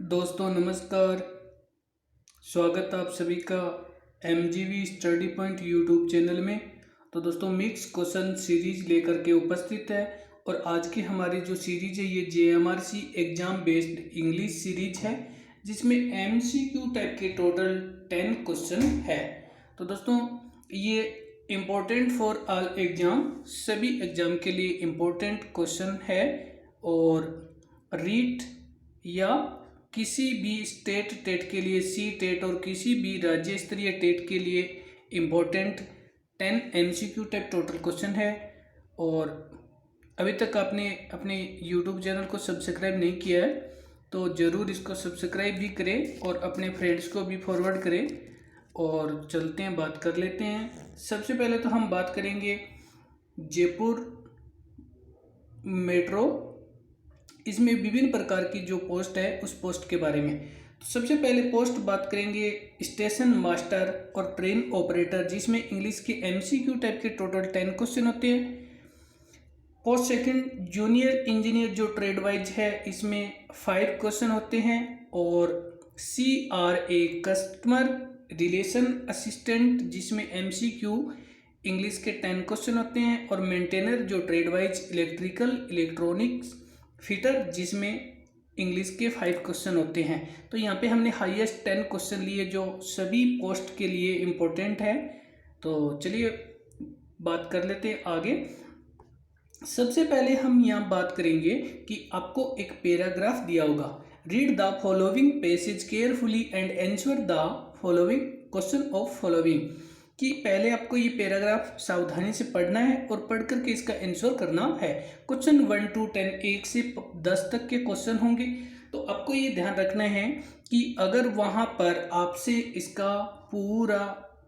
दोस्तों नमस्कार। स्वागत आप सभी का MGV study point YouTube channel में। तो दोस्तों मिक्स क्वेश्चन सीरीज लेकर के उपस्थित है और आज की हमारी जो सीरीज है ये JMRC exam based English series है जिसमें MCQ टाइप के टोटल 10 क्वेश्चन है। तो दोस्तों ये इम्पोर्टेंट फॉर ऑल एग्जाम, सभी एग्जाम के लिए इम्पोर्टेंट क्वेश्चन है और रीट या किसी भी स्टेट टेट के लिए, सी टेट और किसी भी राज्य स्तरीय टेट के लिए important 10 MCQ type total question है। और अभी तक आपने अपने YouTube चैनल को सब्सक्राइब नहीं किया है तो ज़रूर इसको सब्सक्राइब भी करें और अपने फ्रेंड्स को भी फॉरवर्ड करें। और चलते हैं, बात कर लेते हैं। सबसे पहले तो हम बात करेंगे जयपुर मेट्रो, इसमें विभिन्न प्रकार की जो पोस्ट है उस पोस्ट के बारे में। तो सबसे पहले पोस्ट बात करेंगे स्टेशन मास्टर और ट्रेन ऑपरेटर, जिसमें इंग्लिश के MCQ टाइप के टोटल 10 क्वेश्चन होते हैं। पोस्ट सेकंड जूनियर इंजीनियर जो ट्रेड वाइज है, इसमें 5 क्वेश्चन होते हैं। और CRA कस्टमर रिलेशन असिस्टेंट, जिसमें MCQ इंग्लिश के 10 क्वेश्चन होते हैं। और मेंटेनर जो trade wise electrical electronics fitter, जिसमें इंग्लिश के 5 क्वेश्चन होते हैं। तो यहाँ पे हमने हाईएस्ट 10 क्वेश्चन लिए जो सभी पोस्ट के लिए इम्पोर्टेंट है। तो चलिए बात कर लेते हैं आगे। सबसे पहले हम यहाँ बात करेंगे कि आपको एक पैराग्राफ दिया होगा। Read the following passage carefully and answer the following question of following, कि पहले आपको ये पैराग्राफ सावधानी से पढ़ना है और पढ़ करके इसका आंसर करना है। क्वेश्चन 1 to 10, 1 से 10 तक के क्वेश्चन होंगे। तो आपको ये ध्यान रखना है कि अगर वहाँ पर आपसे इसका पूरा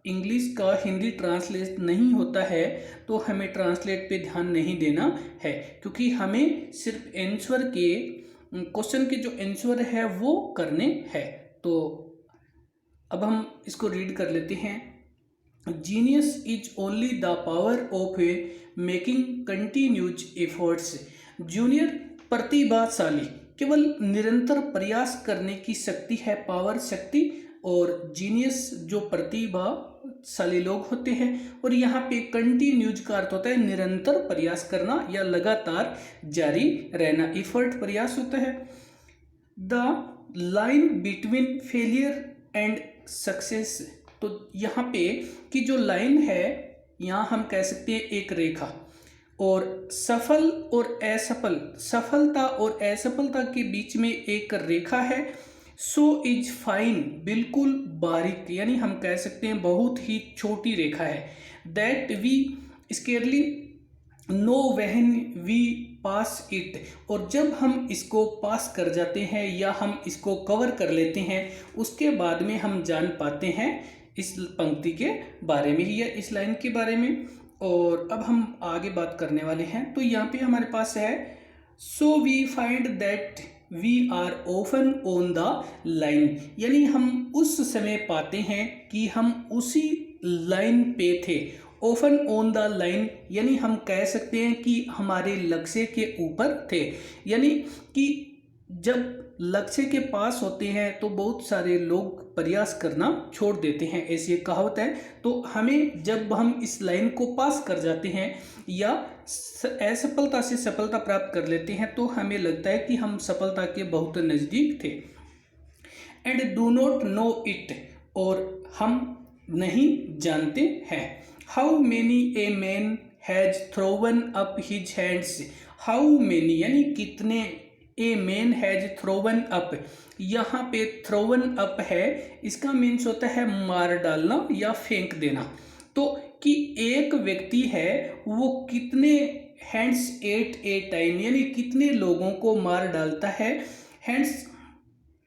इंग्लिश का हिंदी ट्रांसलेट नहीं होता है तो हमें ट्रांसलेट पे ध्यान नहीं देना है, क्योंकि हमें सिर्फ आंसर के क्वेश्चन के जो आंसर है वो करने हैं। तो अब हम इसको रीड कर लेते हैं। Genius is only the power of making continuous efforts. Junior प्रतिभाशाली केवल निरंतर प्रयास करने की शक्ति है, पावर शक्ति। और जीनियस जो प्रतिभाशाली लोग होते हैं। और यहाँ पे कंटिन्यूज का अर्थ होता है निरंतर प्रयास करना या लगातार जारी रहना, इफर्ट प्रयास होता है। The line between failure and success, तो यहाँ पे कि जो लाइन है यहाँ हम कह सकते हैं एक रेखा, और सफल और असफल, सफलता और असफलता के बीच में एक रेखा है। सो इज फाइन, बिल्कुल बारीक, यानी हम कह सकते हैं बहुत ही छोटी रेखा है। That we scarcely know when we pass it, और जब हम इसको पास कर जाते हैं या हम इसको कवर कर लेते हैं उसके बाद में हम जान पाते हैं इस पंक्ति के बारे में या इस लाइन के बारे में। और अब हम आगे बात करने वाले हैं। तो यहाँ पे हमारे पास है so we find that we are often on the line, यानी हम उस समय पाते हैं कि हम उसी लाइन पे थे। ऑफन ऑन द लाइन यानी हम कह सकते हैं कि हमारे लक्ष्य के ऊपर थे, यानी कि जब लक्ष्य के पास होते हैं तो बहुत सारे लोग प्रयास करना छोड़ देते हैं, ऐसी एक कहावत है। तो हमें जब हम इस लाइन को पास कर जाते हैं या असफलता से सफलता प्राप्त कर लेते हैं तो हमें लगता है कि हम सफलता के बहुत नज़दीक थे। And do not know it, और हम नहीं जानते हैं। How many a man has thrown up his hands, how many यानी कितने, a man has thrown up, यहाँ पे थ्रोवन अप है, इसका मीन्स होता है मार डालना या फेंक देना। तो कि एक व्यक्ति है वो कितने हैंड्स एट ए टाइम, यानी कितने लोगों को मार डालता है। Hands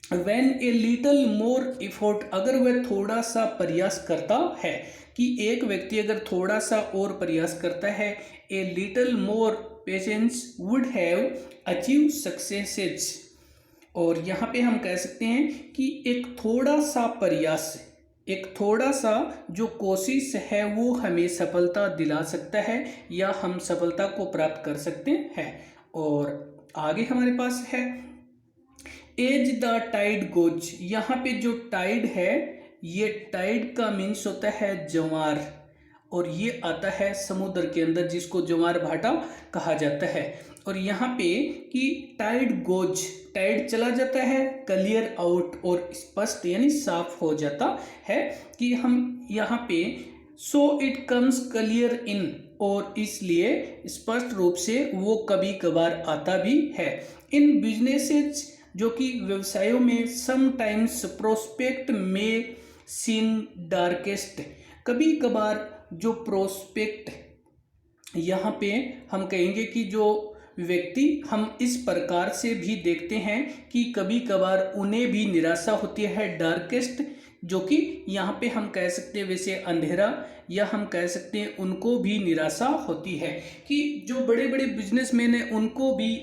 when a little more effort, अगर वह थोड़ा सा प्रयास करता है, कि एक व्यक्ति अगर थोड़ा सा और प्रयास करता है, a little more patience would have achieve successes. और यहाँ पे हम कह सकते हैं कि एक थोड़ा सा प्रयास, एक थोड़ा सा जो कोशिश है वो हमें सफलता दिला सकता है या हम सफलता को प्राप्त कर सकते हैं। और आगे हमारे पास है एज द टाइड गोज, यहाँ पे जो टाइड है, ये टाइड का मीन्स होता है ज्वार, और ये आता है समुद्र के अंदर जिसको ज्वार भाटा कहा जाता है। और यहाँ पे कि टाइड गोज, टाइड चला जाता है, क्लियर आउट और स्पष्ट यानी साफ हो जाता है, कि हम यहाँ पे so it comes clear in, और इसलिए स्पष्ट रूप से वो कभी कभार आता भी है। इन बिजनेसेस, जो कि व्यवसायों में, समटाइम्स प्रोस्पेक्ट में सीन डार्केस्ट, कभी कभार जो प्रोस्पेक्ट, यहाँ पे हम कहेंगे कि जो व्यक्ति, हम इस प्रकार से भी देखते हैं कि कभी कभार उन्हें भी निराशा होती है, डार्केस्ट, जो कि यहाँ पे हम कह सकते हैं वैसे अंधेरा, या हम कह सकते हैं उनको भी निराशा होती है, कि जो बड़े बड़े बिजनेसमैन हैं उनको भी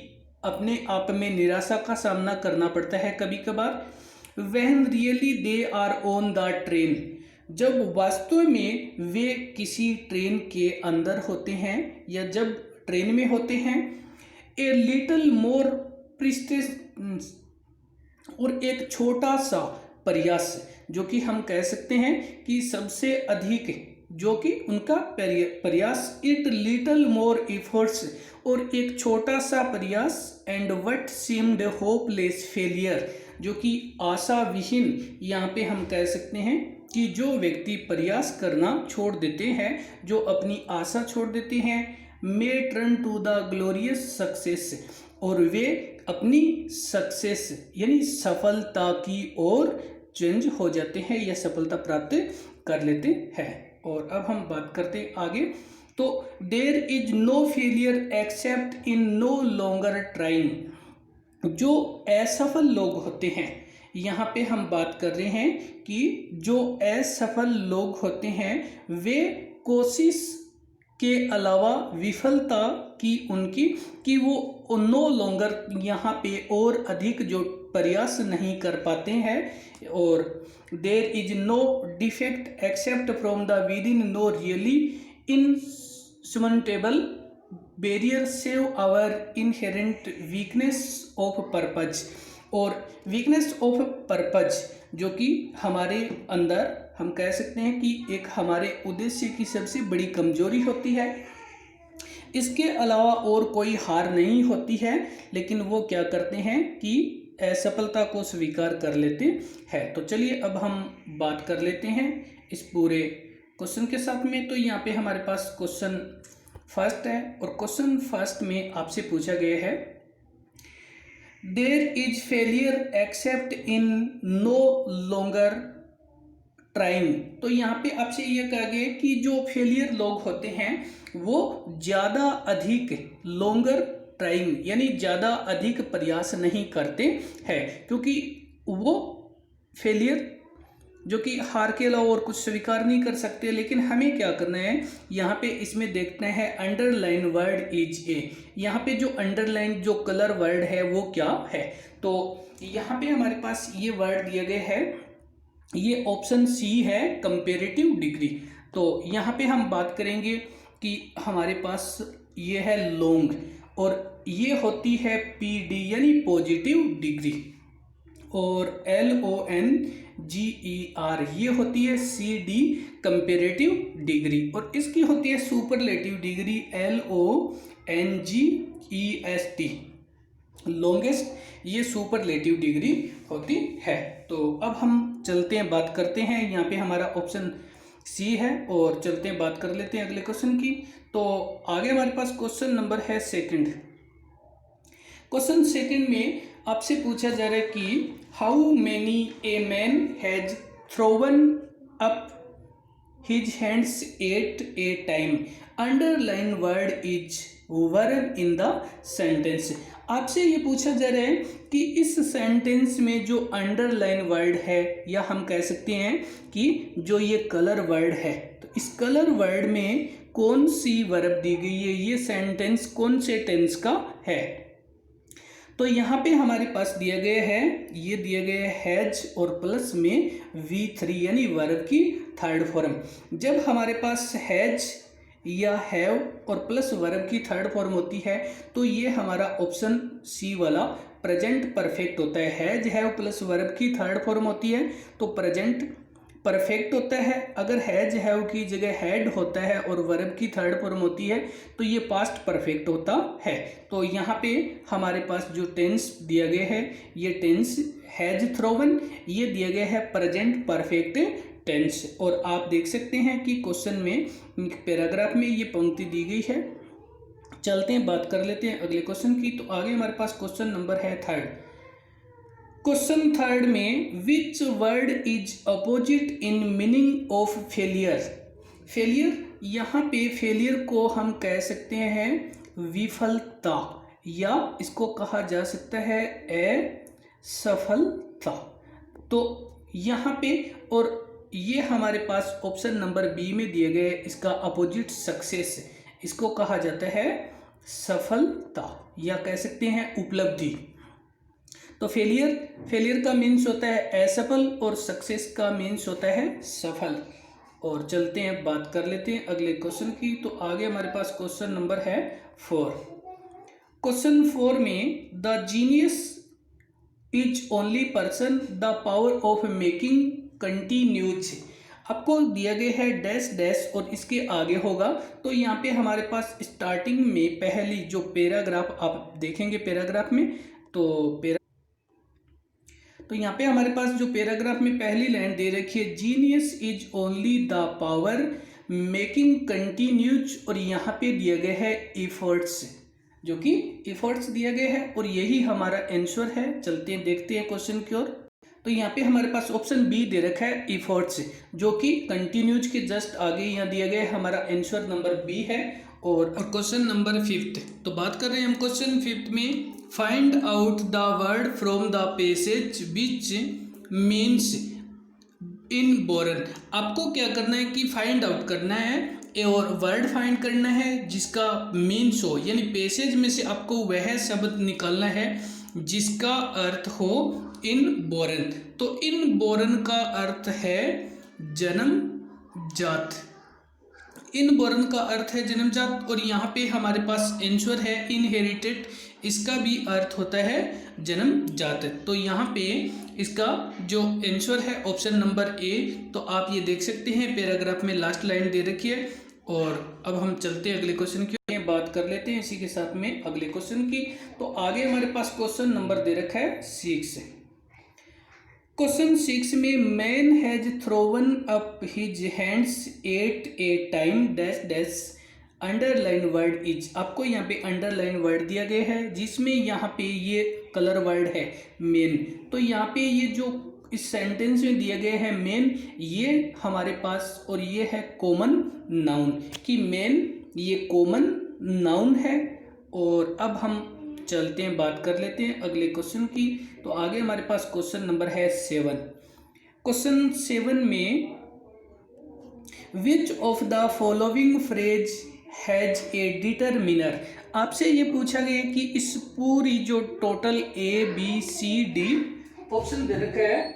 अपने आप में निराशा का सामना करना पड़ता है कभी कभार। When really they are on the train, जब वास्तव में वे किसी ट्रेन के अंदर होते हैं या जब ट्रेन में होते हैं। ए लिटिल मोर प्रिस्टेस, और एक छोटा सा प्रयास, जो कि हम कह सकते हैं कि सबसे अधिक, जो कि उनका प्रयास, इट लिटिल मोर एफर्ट्स, और एक छोटा सा प्रयास, and what seemed hopeless failure, जो कि आशा विहीन, यहाँ पे हम कह सकते हैं कि जो व्यक्ति प्रयास करना छोड़ देते हैं, जो अपनी आशा छोड़ देते हैं, may turn to the glorious success, और वे अपनी सक्सेस यानी सफलता की ओर चेंज हो जाते हैं या सफलता प्राप्त कर लेते हैं। और अब हम बात करते हैं आगे, तो there is no failure except in no longer trying, जो असफल लोग होते हैं, यहाँ पे हम बात कर रहे हैं कि जो असफल लोग होते हैं वे कोशिश के अलावा विफलता की उनकी, कि वो नो लॉन्गर यहाँ पे और अधिक जो प्रयास नहीं कर पाते हैं। और there is no defect except from the within no really insurmountable barrier save our inherent weakness of purpose, और वीकनेस ऑफ पर्पज, जो कि हमारे अंदर हम कह सकते हैं कि एक हमारे उद्देश्य की सबसे बड़ी कमजोरी होती है। इसके अलावा और कोई हार नहीं होती है, लेकिन वो क्या करते हैं कि असफलता को स्वीकार कर लेते हैं। तो चलिए अब हम बात कर लेते हैं इस पूरे क्वेश्चन के साथ में। तो यहाँ पे हमारे पास क्वेश्चन फर्स्ट है, और क्वेश्चन फर्स्ट में आपसे पूछा गया है, there is failure except in no longer trying. तो यहाँ पे आपसे यह कहा गया कि जो फेलियर लोग होते हैं वो ज़्यादा अधिक लॉन्गर ट्राइंग यानी ज़्यादा अधिक प्रयास नहीं करते हैं, क्योंकि वो फेलियर जो कि हार के अलावा और कुछ स्वीकार नहीं कर सकते। लेकिन हमें क्या करना है, यहाँ पे इसमें देखना है अंडरलाइन वर्ड इज ए, यहाँ पे जो अंडरलाइन जो कलर वर्ड है वो क्या है। तो यहाँ पे हमारे पास ये वर्ड दिया गया है, ये ऑप्शन सी है, कंपेरेटिव डिग्री। तो यहाँ पे हम बात करेंगे कि हमारे पास ये है लॉन्ग, और ये होती है PD यानी पॉजिटिव डिग्री, और LONGER ये होती है CD कंपेरेटिव डिग्री, और इसकी होती है सुपरलेटिव डिग्री LONGEST लॉन्गेस्ट, ये सुपरलेटिव डिग्री होती है। तो अब हम चलते हैं बात करते हैं, यहाँ पे हमारा ऑप्शन सी है, और चलते हैं बात कर लेते हैं अगले क्वेश्चन की। तो आगे हमारे पास क्वेश्चन नंबर है सेकंड। क्वेश्चन सेकंड में आपसे पूछा जा रहा है कि how many a man has thrown up his hands at a time, underline word is verb in the sentence. आपसे ये पूछा जा रहा है कि इस सेंटेंस में जो अंडरलाइन वर्ड है, या हम कह सकते हैं कि जो ये कलर वर्ड है, तो इस कलर वर्ड में कौन सी वर्ब दी गई है, ये सेंटेंस कौन से टेंस का है। तो यहाँ पे हमारे पास दिया गया है, ये दिया गया है हैज और प्लस में V3 यानी वर्ब की थर्ड फॉर्म। जब हमारे पास हैज या हैव और प्लस वर्ब की थर्ड फॉर्म होती है तो ये हमारा ऑप्शन सी वाला प्रेजेंट परफेक्ट होता है। हैज हैव प्लस वर्ब की थर्ड फॉर्म होती है तो प्रेजेंट परफेक्ट होता है। अगर हैज हैव की जगह हैड होता है और वर्ब की थर्ड फॉर्म होती है तो ये पास्ट परफेक्ट होता है। तो यहाँ पे हमारे पास जो टेंस दिया गया है ये टेंस हैज थ्रोवन, ये दिया गया है प्रेजेंट परफेक्ट टेंस। और आप देख सकते हैं कि क्वेश्चन में पैराग्राफ में ये पंक्ति दी गई है। चलते हैं बात कर लेते हैं अगले क्वेश्चन की। तो आगे हमारे पास क्वेश्चन नंबर है थर्ड। क्वेश्चन थर्ड में which word is opposite in meaning of failure. Failure, यहाँ पे फेलियर को हम कह सकते हैं विफलता, या इसको कहा जा सकता है असफलता। तो यहाँ पे और ये हमारे पास ऑप्शन नंबर बी में दिए गए, इसका अपोजिट सक्सेस, इसको कहा जाता है सफलता या कह सकते हैं उपलब्धि। तो फेलियर का मीन्स होता है असफल और सक्सेस का मीन्स होता है सफल। और चलते हैं बात कर लेते हैं अगले क्वेश्चन की। तो आगे हमारे पास क्वेश्चन नंबर है 4। क्वेश्चन 4 में the genius is only person the power of making continues. आपको दिया गया है डैश डैश और इसके आगे होगा। तो यहाँ पे हमारे पास स्टार्टिंग में पहली जो पैराग्राफ आप देखेंगे पैराग्राफ में, तो यहाँ पे हमारे पास जो पैराग्राफ में पहली लाइन दे रखी है genius is only the power making continues, और यहाँ पे दिया गया है एफर्ट्स, जो कि एफर्ट्स दिया गया है और यही हमारा आंसर है। चलते हैं देखते हैं क्वेश्चन की ओर। तो यहाँ पे हमारे पास ऑप्शन बी दे रखा है एफर्ट्स, जो कि कंटिन्यूज के जस्ट आगे यहाँ दिया गया है। हमारा आंसर नंबर बी है। और क्वेश्चन नंबर 5, तो बात कर रहे हैं हम क्वेश्चन 5 में find out the word from the passage which means in boron. आपको क्या करना है कि फाइंड आउट करना है और वर्ड फाइंड करना है जिसका मीन्स हो, यानी पैसेज में से आपको वह शब्द निकालना है जिसका अर्थ हो इन बोरन। तो इन बोरन का अर्थ है जन्मजात, इन बोरन का अर्थ है जन्मजात। और यहाँ पे हमारे पास आंसर है इनहेरिटेड, इसका भी अर्थ होता है जन्मजात। तो यहाँ पे इसका जो आंसर है ऑप्शन नंबर ए। तो आप ये देख सकते हैं पैराग्राफ में लास्ट लाइन दे रखी है। और अब हम चलते हैं अगले क्वेश्चन की बात कर लेते हैं इसी के साथ में अगले क्वेश्चन की। तो आगे हमारे पास क्वेश्चन नंबर दे रखा है 6। क्वेश्चन 6 में man has thrown up his hands at a time dash dash underline word is. आपको यहाँ पे अंडरलाइन वर्ड दिया गया है जिसमें यहाँ पे ये कलर वर्ड है मेन। तो यहाँ पे ये जो इस सेंटेंस में दिया गया है मेन, ये हमारे पास और ये है कॉमन नाउन, कि मेन ये कॉमन नाउन है। और अब हम चलते हैं बात कर लेते हैं अगले क्वेश्चन की। तो आगे हमारे पास क्वेश्चन नंबर है 7। क्वेश्चन 7 में which of the following phrase has a determiner. आपसे ये पूछा गया कि इस पूरी जो total A B C D option दे रखा है,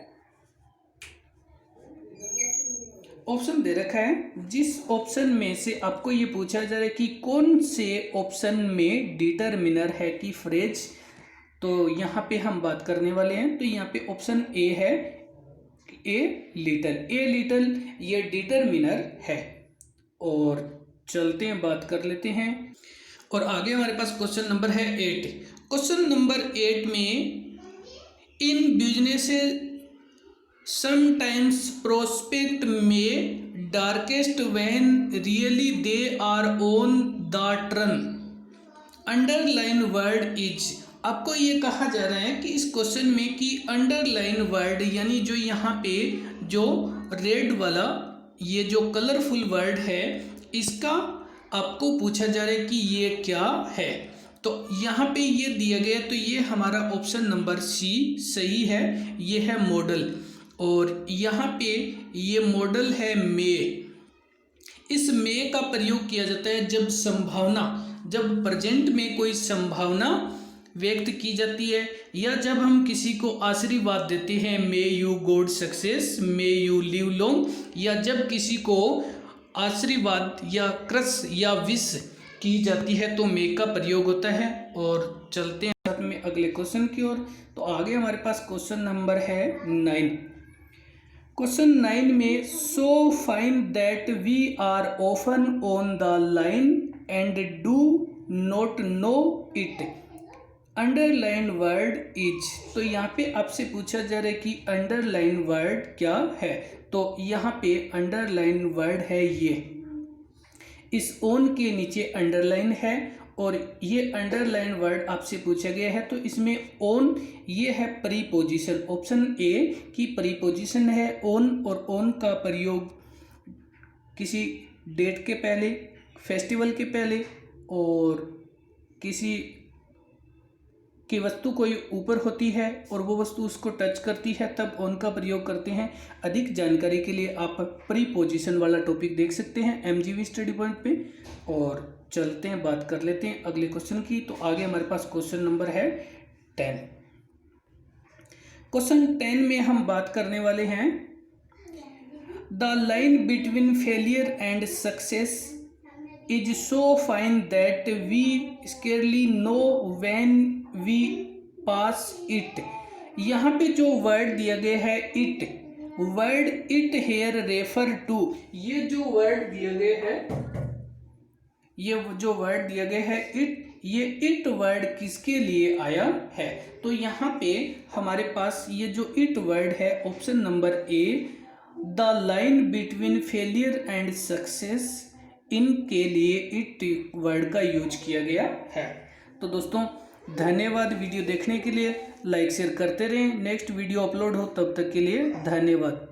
ऑप्शन दे रखा है, जिस ऑप्शन में से आपको ये पूछा जा रहा है कि कौन से ऑप्शन में डिटरमिनर है कि फ्रेज। तो यहाँ पे हम बात करने वाले हैं। तो यहाँ पे ऑप्शन ए है ए लिटल ये डिटरमिनर है। और चलते हैं बात कर लेते हैं। और आगे हमारे पास क्वेश्चन नंबर है 8। क्वेश्चन नंबर 8 में इन बिजनेस समटाइम्स प्रोस्पेक्ट में darkest when really they are on the turn underline word is. आपको ये कहा जा रहा है कि इस क्वेश्चन में कि अंडरलाइन वर्ड यानी जो यहाँ पे जो रेड वाला ये जो कलरफुल वर्ड है इसका आपको पूछा जा रहा है कि ये क्या है। तो यहाँ पे ये दिया गया, तो ये हमारा ऑप्शन नंबर सी सही है, ये है मॉडल। और यहाँ पे ये मॉडल है मे। इस मे का प्रयोग किया जाता है जब संभावना, जब प्रेजेंट में कोई संभावना व्यक्त की जाती है, या जब हम किसी को आशीर्वाद देते हैं may you God success, may you live long, या जब किसी को आशीर्वाद या क्रश या विश की जाती है तो मे का प्रयोग होता है। और चलते हैं साथ में अगले क्वेश्चन की ओर। तो आगे हमारे पास क्वेश्चन नंबर है 9। क्वेश्चन 9 में so find that we are often on the line and do not know it. Underline word is. तो यहाँ पे आपसे पूछा जा रहा है कि अंडरलाइन वर्ड क्या है। तो यहाँ पे अंडरलाइन वर्ड है ये, इस ओन के नीचे अंडरलाइन है और ये अंडरलाइन वर्ड आपसे पूछा गया है। तो इसमें ओन ये है प्रीपोजिशन, ऑप्शन ए की प्रीपोजिशन है ओन, और ओन का प्रयोग किसी डेट के पहले, फेस्टिवल के पहले, और किसी की वस्तु कोई ऊपर होती है और वो वस्तु उसको टच करती है तब ऑन का प्रयोग करते हैं। अधिक जानकारी के लिए आप प्रीपोजिशन वाला टॉपिक देख सकते हैं एमजीवी स्टडी पॉइंट पे। और चलते हैं, बात कर लेते हैं अगले क्वेश्चन की। तो आगे हमारे पास क्वेश्चन नंबर है 10। क्वेश्चन 10 में हम बात करने वाले हैं the line between failure and success is so fine that we scarcely know when we pass it. यहाँ पे जो वर्ड दिया गया है it, word it here refer to, ये जो वर्ड दिया गया है, ये जो वर्ड दिया गया है इट, ये इट वर्ड किसके लिए आया है। तो यहाँ पे हमारे पास ये जो इट वर्ड है option number A, the line between failure and success, इनके लिए इट वर्ड का यूज किया गया है। तो दोस्तों धन्यवाद वीडियो देखने के लिए, लाइक शेयर करते रहें। नेक्स्ट वीडियो अपलोड हो तब तक के लिए धन्यवाद।